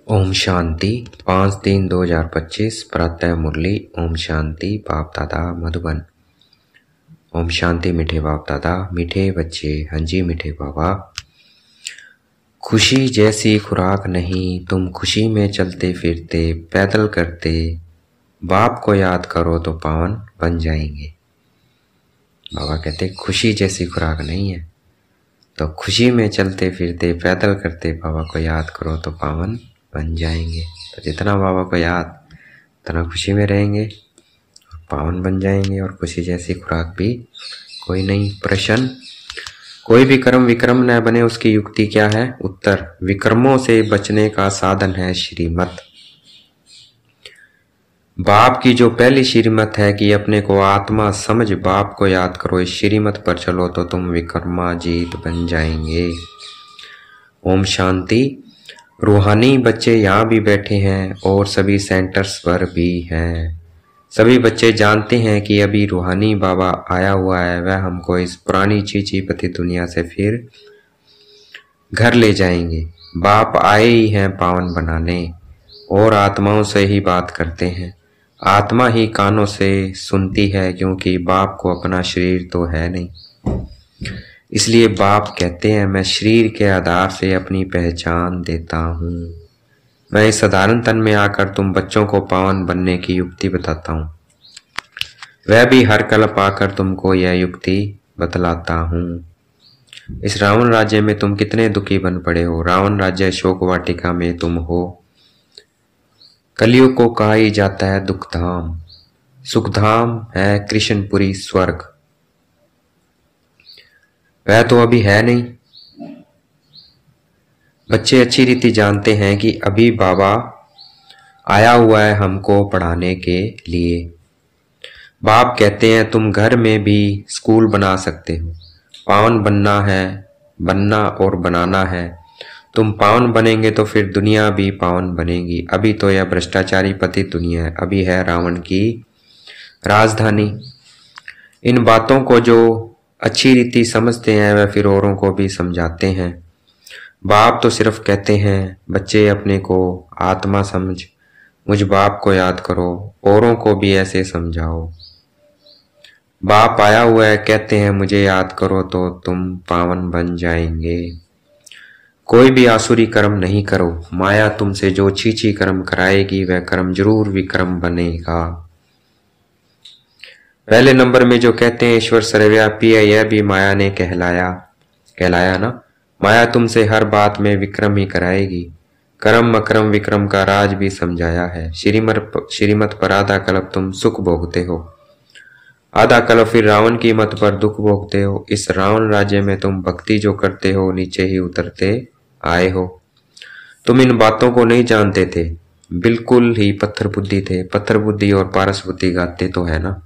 ओम शांति 5/3/2025 प्रातः मुरली। ओम शांति बाप दादा मधुबन। ओम शांति मीठे बाप दादा, मीठे बच्चे, हाँ जी मीठे बाबा। खुशी जैसी खुराक नहीं, तुम खुशी में चलते फिरते पैदल करते, बाप को याद करो तो पावन बन जाएंगे। बाबा कहते खुशी जैसी खुराक नहीं है, तो खुशी में चलते फिरते पैदल करते बाबा को याद करो तो पावन बन जाएंगे। तो जितना बाबा को याद उतना खुशी में रहेंगे और पावन बन जाएंगे। और खुशी जैसी खुराक भी कोई नहीं। प्रश्न, कोई भी कर्म विक्रम न बने उसकी युक्ति क्या है? उत्तर, विक्रमों से बचने का साधन है श्रीमत। बाप की जो पहली श्रीमत है कि अपने को आत्मा समझ बाप को याद करो, इस श्रीमत पर चलो तो तुम विक्रमाजीत बन जाएंगे। ओम शांति। रूहानी बच्चे यहाँ भी बैठे हैं और सभी सेंटर्स पर भी हैं। सभी बच्चे जानते हैं कि अभी रूहानी बाबा आया हुआ है, वह हमको इस पुरानी चीची पति दुनिया से फिर घर ले जाएंगे। बाप आए ही हैं पावन बनाने और आत्माओं से ही बात करते हैं। आत्मा ही कानों से सुनती है, क्योंकि बाप को अपना शरीर तो है नहीं। इसलिए बाप कहते हैं मैं शरीर के आधार से अपनी पहचान देता हूँ। मैं इस साधारण तन में आकर तुम बच्चों को पावन बनने की युक्ति बताता हूँ। वह भी हर कल्प आकर तुमको यह युक्ति बतलाता हूँ। इस रावण राज्य में तुम कितने दुखी बन पड़े हो। रावण राज्य शोक वाटिका में तुम हो। कलयुग को कहा ही जाता है दुखधाम। सुखधाम है कृष्णपुरी स्वर्ग। वह तो अभी है नहीं। बच्चे अच्छी रीति जानते हैं कि अभी बाबा आया हुआ है हमको पढ़ाने के लिए। बाप कहते हैं तुम घर में भी स्कूल बना सकते हो। पावन बनना है, बनना और बनाना है। तुम पावन बनेंगे तो फिर दुनिया भी पावन बनेगी। अभी तो यह भ्रष्टाचारी पति दुनिया है, अभी है रावण की राजधानी। इन बातों को जो अच्छी रीति समझते हैं वह फिर औरों को भी समझाते हैं। बाप तो सिर्फ कहते हैं बच्चे अपने को आत्मा समझ, मुझ बाप को याद करो, औरों को भी ऐसे समझाओ। बाप आया हुआ है, कहते हैं मुझे याद करो तो तुम पावन बन जाएंगे। कोई भी आसुरी कर्म नहीं करो। माया तुमसे जो छीछी कर्म कराएगी वह कर्म जरूर विक्रम बनेगा। पहले नंबर में जो कहते हैं ईश्वर सर्वव्यापी है, यह भी माया ने कहलाया ना। माया तुमसे हर बात में विक्रम ही कराएगी। कर्म अक्रम विक्रम का राज भी समझाया है। श्रीमत पर आधा कल्प तुम सुख भोगते हो, आधा कल्प फिर रावण की मत पर दुख भोगते हो। इस रावण राज्य में तुम भक्ति जो करते हो नीचे ही उतरते आए हो। तुम इन बातों को नहीं जानते थे, बिल्कुल ही पत्थर बुद्धि थे। पत्थर बुद्धि और पारस बुद्धि गाते तो है ना।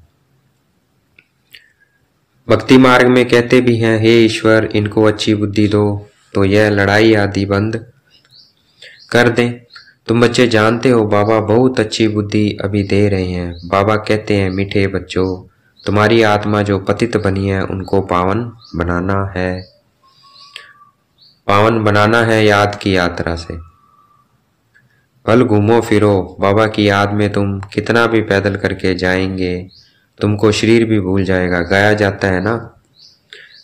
भक्ति मार्ग में कहते भी हैं हे ईश्वर इनको अच्छी बुद्धि दो तो यह लड़ाई आदि बंद कर दें। तुम बच्चे जानते हो बाबा बहुत अच्छी बुद्धि अभी दे रहे हैं। बाबा कहते हैं मीठे बच्चों, तुम्हारी आत्मा जो पतित बनी है उनको पावन बनाना है। पावन बनाना है याद की यात्रा से। पल घूमो फिरो, बाबा की याद में तुम कितना भी पैदल करके जाएंगे तुमको शरीर भी भूल जाएगा। गाया जाता है ना,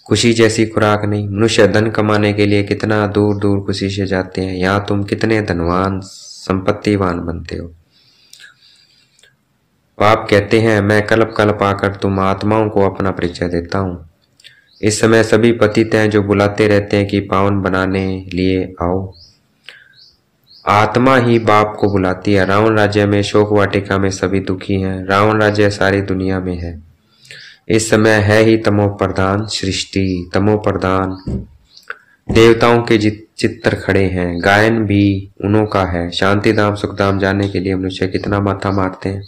खुशी जैसी खुराक नहीं। मनुष्य धन कमाने के लिए कितना दूर दूर खुशी से जाते हैं, यहाँ तुम कितने धनवान संपत्तिवान बनते हो। बाप कहते हैं मैं कल्प कल्प आकर तुम आत्माओं को अपना परिचय देता हूँ। इस समय सभी पतित हैं जो बुलाते रहते हैं कि पावन बनाने लिए आओ। आत्मा ही बाप को बुलाती है। रावण राज्य में शोक वाटिका में सभी दुखी हैं। रावण राज्य सारी दुनिया में है। इस समय है ही तमो प्रधान सृष्टि। तमो प्रधान देवताओं के चित्र खड़े हैं। गायन भी उन्हों का है। शांति धाम सुखधाम जाने के लिए मनुष्य कितना माथा मारते हैं,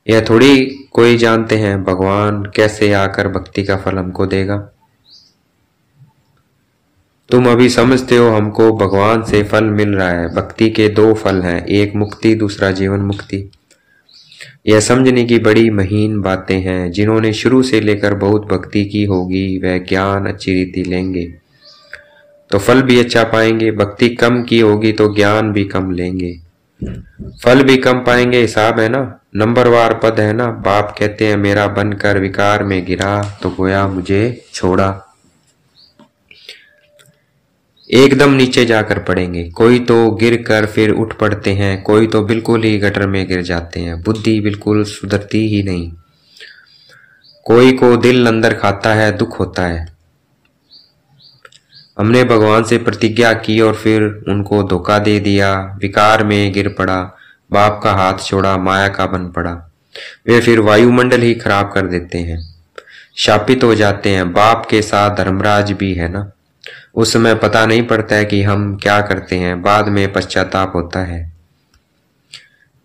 यह थोड़ी कोई जानते हैं भगवान कैसे आकर भक्ति का फल हमको देगा। तुम अभी समझते हो हमको भगवान से फल मिल रहा है। भक्ति के दो फल हैं, एक मुक्ति दूसरा जीवन मुक्ति। यह समझने की बड़ी महीन बातें हैं। जिन्होंने शुरू से लेकर बहुत भक्ति की होगी वह ज्ञान अच्छी रीति लेंगे। तो फल भी अच्छा पाएंगे। भक्ति कम की होगी तो ज्ञान भी कम लेंगे, फल भी कम पाएंगे। हिसाब है ना, नंबरवार पद है ना। बाप कहते हैं मेरा बनकर विकार में गिरा तो गोया मुझे छोड़ा। एकदम नीचे जाकर पड़ेंगे। कोई तो गिर कर फिर उठ पड़ते हैं, कोई तो बिल्कुल ही गटर में गिर जाते हैं। बुद्धि बिल्कुल सुधरती ही नहीं। कोई को दिल अंदर खाता है, दुख होता है। हमने भगवान से प्रतिज्ञा की और फिर उनको धोखा दे दिया, विकार में गिर पड़ा, बाप का हाथ छोड़ा, माया का बन पड़ा। वे फिर वायुमंडल ही खराब कर देते हैं, शापित हो जाते हैं। बाप के साथ धर्मराज भी है ना। उस समय पता नहीं पड़ता है कि हम क्या करते हैं, बाद में पश्चाताप होता है।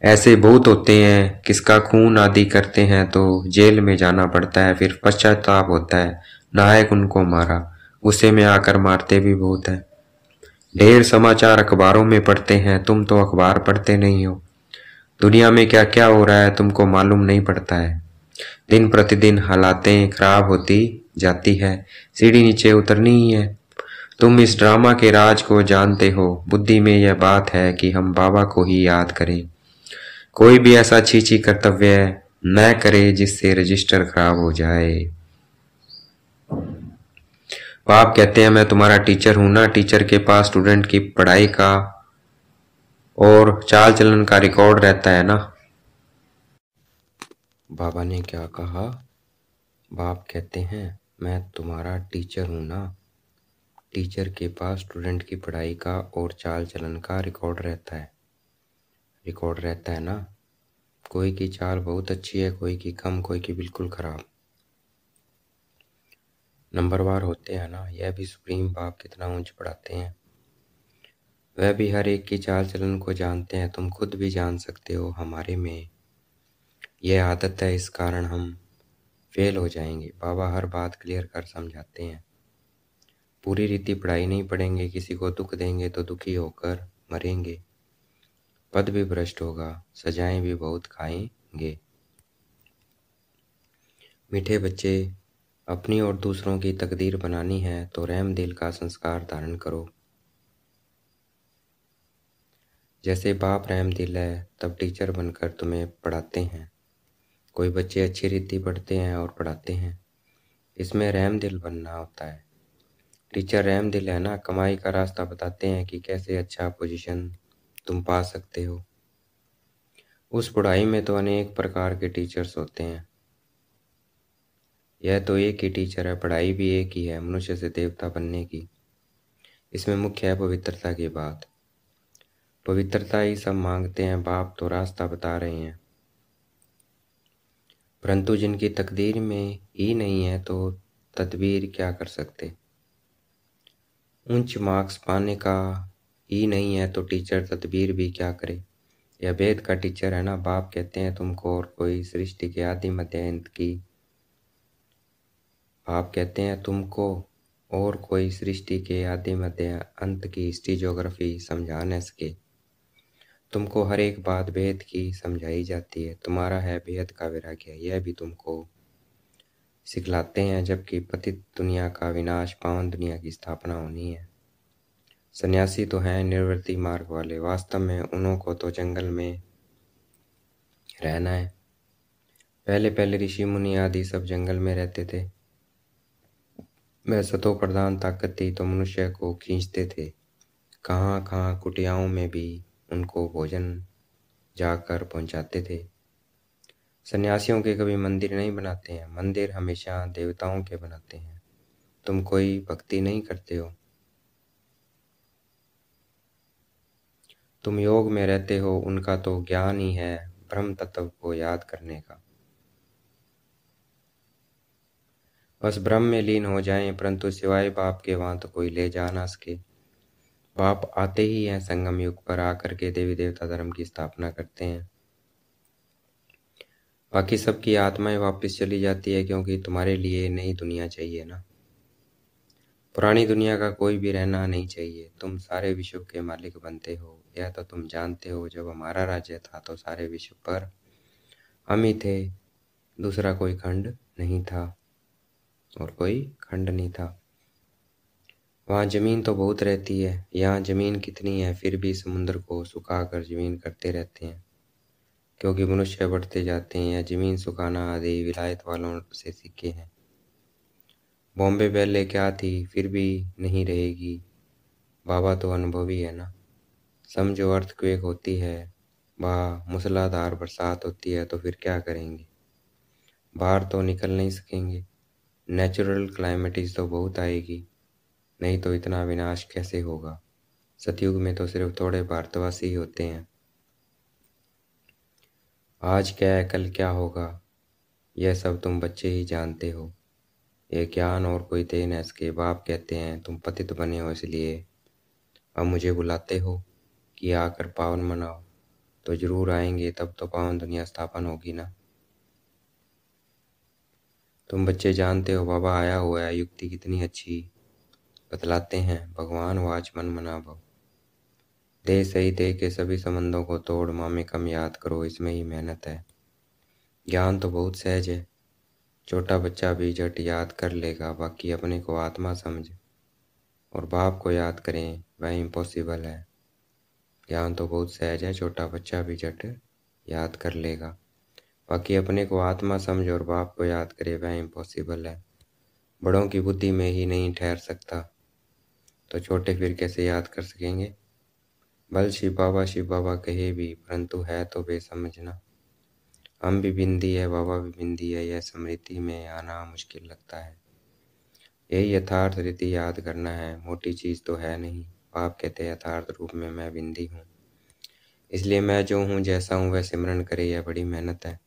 ऐसे बहुत होते हैं, किसका खून आदि करते हैं तो जेल में जाना पड़ता है, फिर पश्चाताप होता है, नायक उनको मारा, गुस्से में आकर मारते भी बहुत है। ढेर समाचार अखबारों में पढ़ते हैं, तुम तो अखबार पढ़ते नहीं हो। दुनिया में क्या क्या हो रहा है तुमको मालूम नहीं पड़ता है। दिन प्रतिदिन हालातें खराब होती जाती है, सीढ़ी नीचे उतरनी ही है। तुम इस ड्रामा के राज को जानते हो। बुद्धि में यह बात है कि हम बाबा को ही याद करें, कोई भी ऐसा छीछी कर्तव्य न करे जिससे रजिस्टर खराब हो जाए। बाप कहते हैं मैं तुम्हारा टीचर हूं ना। टीचर के पास स्टूडेंट की पढ़ाई का और चाल चलन का रिकॉर्ड रहता है ना। बाबा ने क्या कहा? बाप कहते हैं मैं तुम्हारा टीचर हूं ना। टीचर के पास स्टूडेंट की पढ़ाई का और चाल चलन का रिकॉर्ड रहता है ना। कोई की चाल बहुत अच्छी है, कोई की कम, कोई की बिल्कुल खराब। नंबरवार होते हैं ना। यह भी सुप्रीम बाप कितना ऊंच पढ़ाते हैं। वह भी हर एक की चाल चलन को जानते हैं। तुम खुद भी जान सकते हो, हमारे में यह आदत है, इस कारण हम फेल हो जाएंगे। बाबा हर बात क्लियर कर समझाते हैं। पूरी रीति पढ़ाई नहीं पढ़ेंगे, किसी को दुख देंगे तो दुखी होकर मरेंगे। पद भी भ्रष्ट होगा, सजाएं भी बहुत खाएंगे। मीठे बच्चे, अपनी और दूसरों की तकदीर बनानी है तो रहम दिल का संस्कार धारण करो। जैसे बाप रहम दिल है, तब टीचर बनकर तुम्हें पढ़ाते हैं। कोई बच्चे अच्छी रीति पढ़ते हैं और पढ़ाते हैं, इसमें रहम दिल बनना होता है। टीचर रहम दिल है ना, कमाई का रास्ता बताते हैं कि कैसे अच्छा पोजीशन तुम पा सकते हो। उस पढ़ाई में तो अनेक प्रकार के टीचर्स होते हैं। यह तो एक ही टीचर है, पढ़ाई भी एक ही है, मनुष्य से देवता बनने की। इसमें मुख्य है पवित्रता की बात। पवित्रता ही सब मांगते हैं, बाप तो रास्ता बता रहे हैं। परंतु जिनकी तकदीर में ही नहीं है तो तदबीर क्या कर सकते। ऊंच मार्क्स पाने का ही नहीं है तो टीचर तदबीर भी क्या करे। यह वेद का टीचर है ना। बाप कहते हैं तुमको और कोई सृष्टि के आदि मध्य अंत की बाप कहते हैं तुमको और कोई सृष्टि के आदि मध्य अंत की हिस्ट्री ज्योग्राफी समझा न सके। तुमको हर एक बात भेद की समझाई जाती है। तुम्हारा है भेद का वैराग्य, यह भी तुमको सिखलाते हैं। जबकि पतित दुनिया का विनाश, पावन दुनिया की स्थापना होनी है। सन्यासी तो हैं निर्वृत्ति मार्ग वाले, वास्तव में उन्हों को तो जंगल में रहना है। पहले पहले ऋषि मुनि आदि सब जंगल में रहते थे। वह सतो प्रधान ताकत थी तो मनुष्य को खींचते थे। कहाँ कहाँ कुटियाओं में भी उनको भोजन जाकर पहुंचाते थे। सन्यासियों के कभी मंदिर नहीं बनाते हैं, मंदिर हमेशा देवताओं के बनाते हैं। तुम कोई भक्ति नहीं करते हो, तुम योग में रहते हो। उनका तो ज्ञान ही है ब्रह्म तत्व को याद करने का। बस ब्रह्म में लीन हो जाएं, परंतु सिवाय बाप के वहां तो कोई ले जा ना सके। बाप आते ही हैं, संगम युग पर आकर के देवी देवता धर्म की स्थापना करते हैं। बाकी सबकी आत्माएं वापस चली जाती है, क्योंकि तुम्हारे लिए नई दुनिया चाहिए ना। पुरानी दुनिया का कोई भी रहना नहीं चाहिए। तुम सारे विश्व के मालिक बनते हो, यह तो तुम जानते हो। जब हमारा राज्य था तो सारे विश्व पर हम ही थे, दूसरा कोई खंड नहीं था और कोई खंड नहीं था। वहाँ ज़मीन तो बहुत रहती है, यहाँ ज़मीन कितनी है फिर भी समुद्र को सुखाकर ज़मीन करते रहते हैं, क्योंकि मनुष्य बढ़ते जाते हैं। या ज़मीन सुखाना आदि विलायत वालों से सीखे हैं। बॉम्बे पहले क्या थी फिर भी नहीं रहेगी, बाबा तो अनुभवी है ना। समझो अर्थक्वेक होती है, मूसलाधार बरसात होती है तो फिर क्या करेंगे, बाहर तो निकल नहीं सकेंगे। नेचुरल क्लाइमेटीज तो बहुत आएगी, नहीं तो इतना विनाश कैसे होगा। सतयुग में तो सिर्फ थोड़े भारतवासी ही होते हैं। आज क्या है कल क्या होगा, यह सब तुम बच्चे ही जानते हो। ये ज्ञान और कोई दे न सके। बाप कहते हैं तुम पतित बने हो इसलिए अब मुझे बुलाते हो कि आकर पावन मनाओ, तो जरूर आएंगे, तब तो पावन दुनिया स्थापन होगी ना। तुम बच्चे जानते हो बाबा आया हुआ है, युक्ति कितनी अच्छी बतलाते हैं। भगवान वाच मन मना भव, दे सही दे के सभी संबंधों को तोड़, मामे कम याद करो, इसमें ही मेहनत है। ज्ञान तो बहुत सहज है, छोटा बच्चा भी झट याद कर लेगा। बाकी अपने को आत्मा समझ और बाप को याद करें, वह इम्पॉसिबल है। ज्ञान तो बहुत सहज है, छोटा बच्चा भी झट याद कर लेगा। बाकी अपने को आत्मा समझ और बाप को याद करे, वह इम्पॉसिबल है। बड़ों की बुद्धि में ही नहीं ठहर सकता, तो छोटे फिर कैसे याद कर सकेंगे। बल शिव बाबा कहे भी, परंतु है तो बेसमझना। हम भी बिंदी है, बाबा भी बिंदी है, यह स्मृति में आना मुश्किल लगता है। यही यथार्थ रीति याद करना है, मोटी चीज़ तो है नहीं। बाप कहते हैं यथार्थ रूप में मैं बिंदी हूँ, इसलिए मैं जो हूँ जैसा हूँ वह सिमरन करे, यह बड़ी मेहनत है।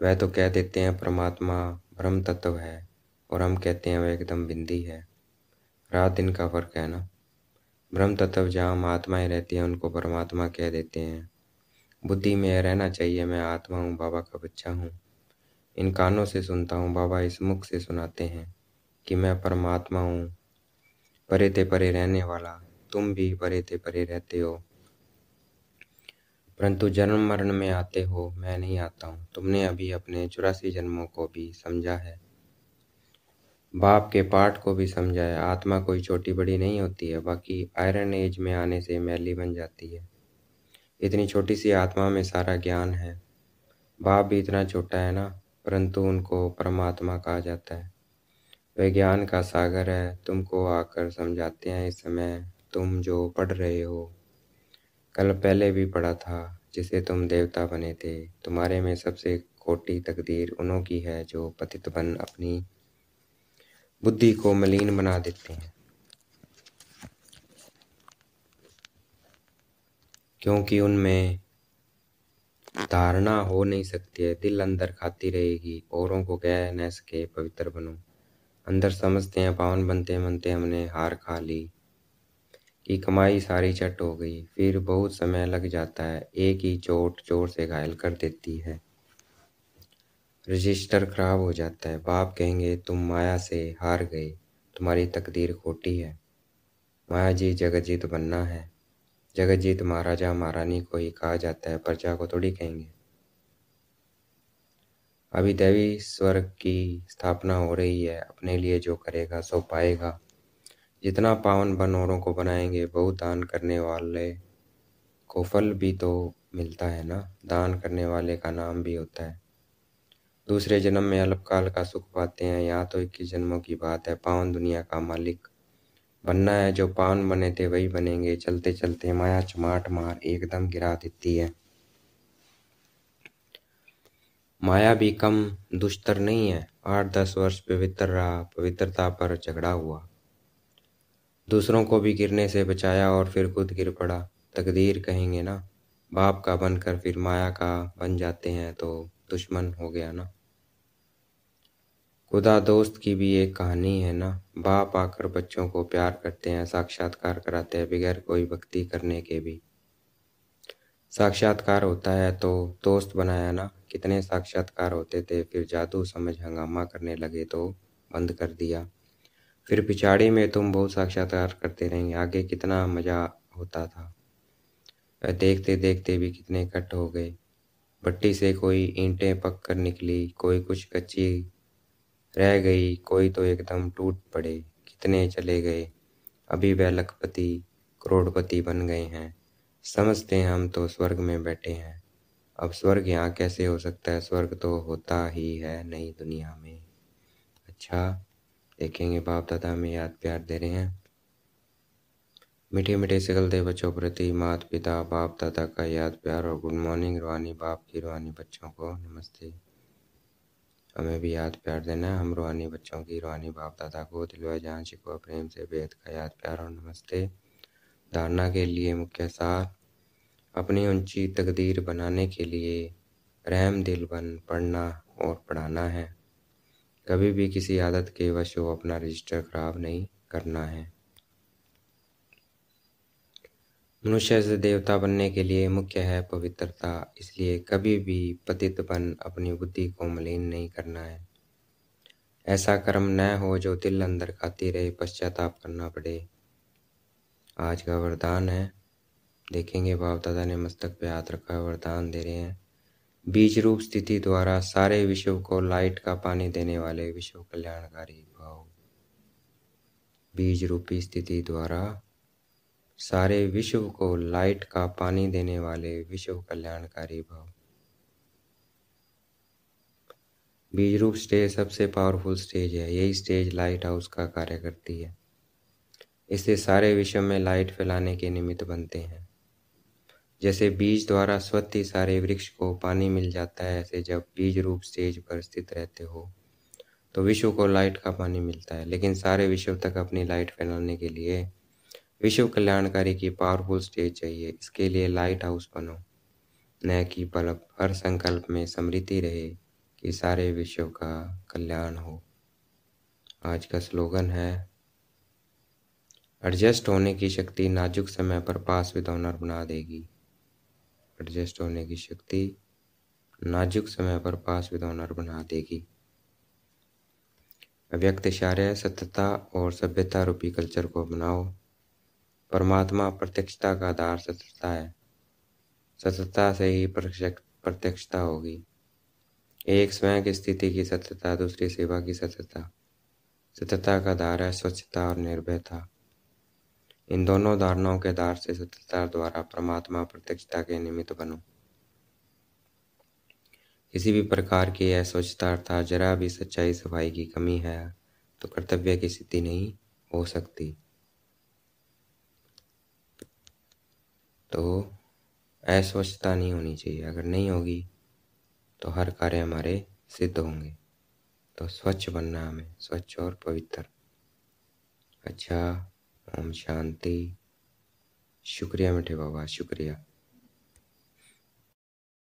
वह तो कह देते हैं परमात्मा ब्रह्म तत्व है, और हम कहते हैं वह एकदम बिंदी है। रात दिन का फर्क है ना। ब्रह्म तत्व जहाँ आत्माएं रहती हैं उनको परमात्मा कह देते हैं। बुद्धि में यह रहना चाहिए मैं आत्मा हूँ, बाबा का बच्चा हूँ। इन कानों से सुनता हूँ, बाबा इस मुख से सुनाते हैं कि मैं परमात्मा हूँ, परे ते परे रहने वाला। तुम भी परे ते परे रहते हो, परंतु जन्म मरण में आते हो, मैं नहीं आता हूँ। तुमने अभी अपने 84 जन्मों को भी समझा है, बाप के पाठ को भी समझा है। आत्मा कोई छोटी बड़ी नहीं होती है, बाकी आयरन एज में आने से मैली बन जाती है। इतनी छोटी सी आत्मा में सारा ज्ञान है। बाप भी इतना छोटा है ना, परंतु उनको परमात्मा कहा जाता है। वे ज्ञान का सागर है, तुमको आकर समझाते हैं इस समय। तुम जो पढ़ रहे हो कल पहले भी पढ़ा था, जिसे तुम देवता बने थे। तुम्हारे में सबसे खोटी तकदीर उन्हों की है जो पतित बन अपनी बुद्धि को मलिन बना देते हैं, क्योंकि उनमें धारणा हो नहीं सकती है। दिल अंदर खाती रहेगी, औरों को कह न सके पवित्र बनो। अंदर समझते हैं पावन बनते बनते हमने हार खा ली, कि कमाई सारी चट हो गई। फिर बहुत समय लग जाता है, एक ही चोट जोर से घायल कर देती है, रजिस्टर खराब हो जाता है। बाप कहेंगे तुम माया से हार गए, तुम्हारी तकदीर खोटी है। माया जी जगजीत बनना है। जगजीत महाराजा महारानी को ही कहा जाता है, प्रजा को थोड़ी कहेंगे। अभी दैवी स्वर्ग की स्थापना हो रही है, अपने लिए जो करेगा सो पाएगा। जितना पावन बन औरों को बनाएंगे, बहुत दान करने वाले को फल भी तो मिलता है ना। दान करने वाले का नाम भी होता है। दूसरे जन्म में अल्पकाल का सुख पाते हैं, यहाँ तो 21 जन्मों की बात है। पावन दुनिया का मालिक बनना है, जो पावन बने थे वही बनेंगे। चलते चलते माया चमाट मार एकदम गिरा देती है। माया भी कम दुष्टर नहीं है। 8-10 वर्ष पवित्र रहा, पवित्रता पर झगड़ा हुआ, दूसरों को भी गिरने से बचाया और फिर खुद गिर पड़ा। तकदीर कहेंगे ना। बाप का बनकर फिर माया का बन जाते हैं तो दुश्मन हो गया ना। खुदा दोस्त की भी एक कहानी है ना। बाप आकर बच्चों को प्यार करते हैं, साक्षात्कार कराते हैं बगैर कोई भक्ति करने के भी। साक्षात्कार होता है तो दोस्त बनाया ना। कितने साक्षात्कार होते थे, फिर जादू समझ हंगामा करने लगे तो बंद कर दिया। फिर पिछाड़ी में तुम बहुत साक्षात्कार करते रहेंगे, आगे कितना मजा होता था। देखते देखते भी कितने कट हो गए। भट्टी से कोई ईंटें पक कर निकली, कोई कुछ कच्ची रह गई, कोई तो एकदम टूट पड़े। कितने चले गए, अभी वह लखपति करोड़पति बन गए हैं। समझते हैं हम तो स्वर्ग में बैठे हैं। अब स्वर्ग यहाँ कैसे हो सकता है, स्वर्ग तो होता ही है नई दुनिया में। अच्छा, देखेंगे बाप दादा में याद प्यार दे रहे हैं। मीठे मीठे सिकलते बच्चों प्रति माता पिता बाप दादा का याद प्यार और गुड मॉर्निंग। रूहानी बाप की रूहानी बच्चों को नमस्ते। हमें भी याद प्यार देना है। हम रूहानी बच्चों की रूहानी बाप दादा को दिलवा जान शिकवा प्रेम से बेहद का याद प्यार और नमस्ते। धारणा के लिए मुख्य सार, अपनी ऊंची तकदीर बनाने के लिए रहम दिल बन पढ़ना और पढ़ाना है। कभी भी किसी आदत के वश हो अपना रजिस्टर खराब नहीं करना है। मनुष्य से देवता बनने के लिए मुख्य है पवित्रता, इसलिए कभी भी पतित बन अपनी बुद्धि को मलिन नहीं करना है। ऐसा कर्म न हो जो दिल अंदर खाती रहे, पश्चाताप करना पड़े। आज का वरदान है, देखेंगे बाप दादा ने मस्तक पे हाथ रखा, वरदान दे रहे हैं। बीज रूप स्थिति द्वारा सारे विश्व को लाइट का पानी देने वाले विश्व कल्याणकारी भाव। बीज रूपी स्थिति द्वारा सारे विश्व को लाइट का पानी देने वाले विश्व कल्याणकारी भाव। बीज रूप स्टेज सबसे पावरफुल स्टेज है। यही स्टेज लाइट हाउस का कार्य करती है। इससे सारे विश्व में लाइट फैलाने के निमित्त बनते हैं। जैसे बीज द्वारा स्वतः ही सारे वृक्ष को पानी मिल जाता है, ऐसे जब बीज रूप स्टेज पर स्थित रहते हो तो विश्व को लाइट का पानी मिलता है। लेकिन सारे विश्व तक अपनी लाइट फैलाने के लिए विश्व कल्याणकारी की पावरफुल स्टेज चाहिए। इसके लिए लाइट हाउस बनो, न कि बल्ब। हर संकल्प में स्मृति रहे कि सारे विश्व का कल्याण हो। आज का स्लोगन है, एडजस्ट होने की शक्ति नाजुक समय पर पास विद ऑनर बना देगी। एडजस्ट होने की शक्ति नाजुक समय पर पास विद ऑनर बना देगी। अव्यक्त इशारे, सत्यता और सभ्यता रूपी कल्चर को बनाओ। परमात्मा प्रत्यक्षता का आधार सत्यता है। सत्यता से ही प्रत्यक्षता होगी। एक स्वयं की स्थिति की सत्यता, दूसरी सेवा की सत्यता। सत्यता का आधार है स्वच्छता और निर्भयता। इन दोनों धारणाओं के आधार से सत्यता द्वारा परमात्मा प्रत्यक्षता के निमित्त बनो। किसी भी प्रकार की अस्वच्छता अर्थात जरा भी सच्चाई सफाई की कमी है तो कर्तव्य की सिद्धि नहीं हो सकती। तो अस्वच्छता नहीं होनी चाहिए। अगर नहीं होगी तो हर कार्य हमारे सिद्ध होंगे। तो स्वच्छ बनना हमें, स्वच्छ और पवित्र। अच्छा, ओम शांति। शुक्रिया मीठे बाबा, शुक्रिया।